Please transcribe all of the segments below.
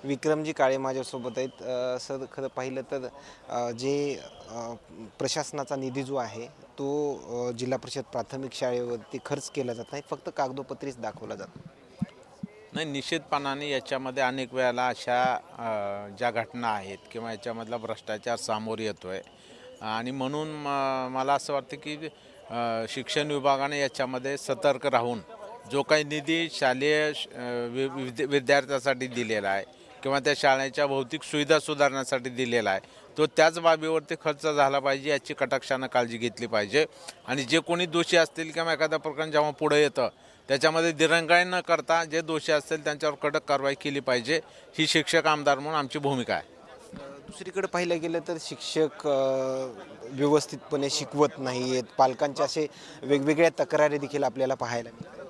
विक्रमजी काळे माझ्यासोबत आहेत. सर खरं पाहिलं तर प्रशासनाचा निधी जो आहे तो जिल्हा परिषद प्राथमिक शाळेवरती खर्च केला जात नाही, फक्त कागदोपत्रीच दाखवला जातो. नाही, निश्चितपणाने याच्यामध्ये अनेक वेळेला अशा ज्या घटना आहेत किंवा याच्यामधला भ्रष्टाचार समोर येतो आहे आणि म्हणून मला असं वाटतं की शिक्षण विभागाने याच्यामध्ये सतर्क राहून जो काही निधी शालेय विद्यार्थ्यासाठी दिलेला आहे किंवा त्या शाळेच्या भौतिक सुविधा सुधारण्यासाठी दिलेला आहे तो त्याच बाबीवरती खर्च झाला पाहिजे याची कटाक्षानं काळजी घेतली पाहिजे. आणि जे कोणी दोषी असतील किंवा एखाद्या प्रकरण जेव्हा पुढे येतं त्याच्यामध्ये दिरंगाई न करता जे दोषी असतील त्यांच्यावर कडक कारवाई केली पाहिजे, ही शिक्षक आमदार म्हणून आमची भूमिका आहे. दुसरीकडे पाहिलं गेलं तर शिक्षक व्यवस्थितपणे शिकवत नाही आहेत. पालकांच्या असे वेगवेगळ्या तक्रारी देखील आपल्याला पाहायला मिळतात.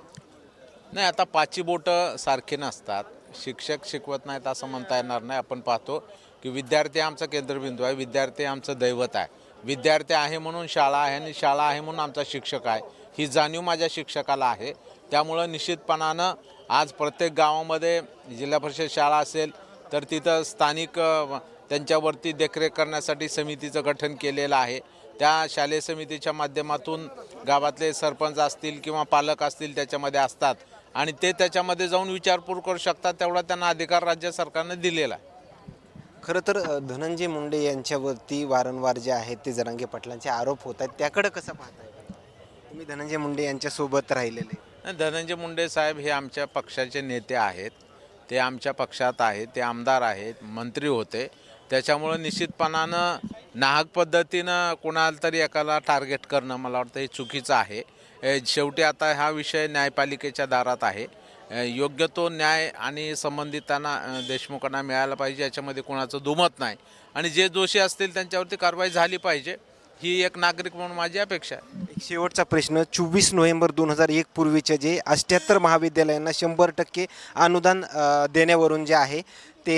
नाही, आता पाची बोटं सारखे नसतात. शिक्षक शिकवत नाहीत असं म्हणता येणार नाही. आपण पाहतो की विद्यार्थी आमचा केंद्रबिंदू आहे, विद्यार्थी आमचं दैवत आहे. विद्यार्थी आहे म्हणून शाळा आहे आणि शाळा आहे म्हणून आमचा शिक्षक आहे, ही जाणीव माझ्या शिक्षकाला आहे. त्यामुळं निश्चितपणानं आज प्रत्येक गावामध्ये जिल्हा परिषद शाळा असेल तर तिथं स्थानिक त्यांच्यावरती देखरेख करण्यासाठी समितीचं गठन केलेलं आहे. त्या शालेय समितीच्या माध्यमातून गावातले सरपंच असतील किंवा पालक असतील त्याच्यामध्ये असतात आणि ते त्याच्यामध्ये जाऊन विचारपूस करू शकतात. तेवढा त्यांना अधिकार राज्य सरकारने दिलेला आहे. खरं तर धनंजय मुंडे यांच्यावरती वारंवार जे आहेत ते जरांगे पाटलांचे आरोप होत आहेत, त्याकडे कसं पाहताय तुम्ही? धनंजय मुंडे यांच्यासोबत राहिलेले. धनंजय मुंडे साहेब हे आमच्या पक्षाचे नेते आहेत, ते आमच्या पक्षात आहेत, ते आमदार आहेत, मंत्री होते. त्याच्यामुळं निश्चितपणानं नाहक पद्धतीनं कोणाला तरी एकाला टार्गेट करणं मला वाटतं हे चुकीचं आहे. शेवटी आता हा विषय न्यायपालिकेच्या दारात आहे. योग्य तो न्याय आणि संबंधितांना देशमुखांना मिळायला पाहिजे, याच्यामध्ये कोणाचं दुमत नाही. आणि जे दोषी असतील त्यांच्यावरती कारवाई झाली पाहिजे, ही एक नागरिक म्हणून माझी अपेक्षा आहे. एक शेवटचा प्रश्न, 24 नोव्हेंबर 2001 पूर्वीचे जे 78 महाविद्यालयांना 100% अनुदान देण्यावरून जे आहे ते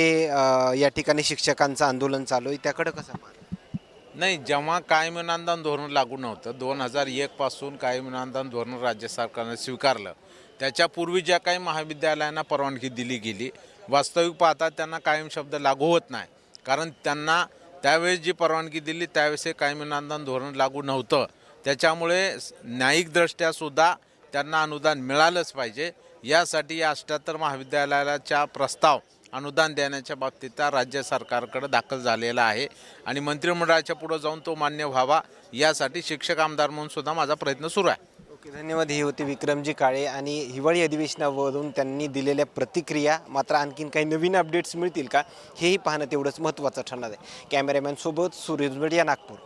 या ठिकाणी शिक्षकांचं आंदोलन चालू आहे, त्याकडे कसं पाहता? नाही, जेव्हा कायमी अनुदान धोरण लागू नव्हतं 2001 पासून कायमी अनुदान धोरण राज्य सरकारने स्वीकारलं. त्याच्यापूर्वी ज्या काही महाविद्यालयांना परवानगी दिली गेली, वास्तविक पाहता त्यांना कायम शब्द लागू होत नाही. कारण त्यांना त्यावेळेस जी परवानगी दिली त्यावेळेस हे कायमी अनुदान धोरण लागू नव्हतं. त्याच्यामुळे न्यायिकदृष्ट्यासुद्धा त्यांना अनुदान मिळालंच पाहिजे. यासाठी या 78 महाविद्यालयाच्या प्रस्ताव अनुदान देण्याच्या बाबतीत राज्य सरकारकडे दाखल झालेला आहे आणि मंत्रिमंडळाच्या पुढे जाऊन तो मान्य व्हावा यासाठी शिक्षक आमदार म्हणून सुद्धा माझा प्रयत्न सुरू आहे. ओके, धन्यवाद. हे होते विक्रमजी काळे आणि हिवाळी अधिवेशनावरून त्यांनी दिलेल्या प्रतिक्रिया. मात्र आणखीन काही नवीन अपडेट्स मिळतील का हेही पाहणं तेवढंच महत्त्वाचं ठरणार आहे. कॅमेरामॅन सोबत सूर्य मीडिया, नागपूर.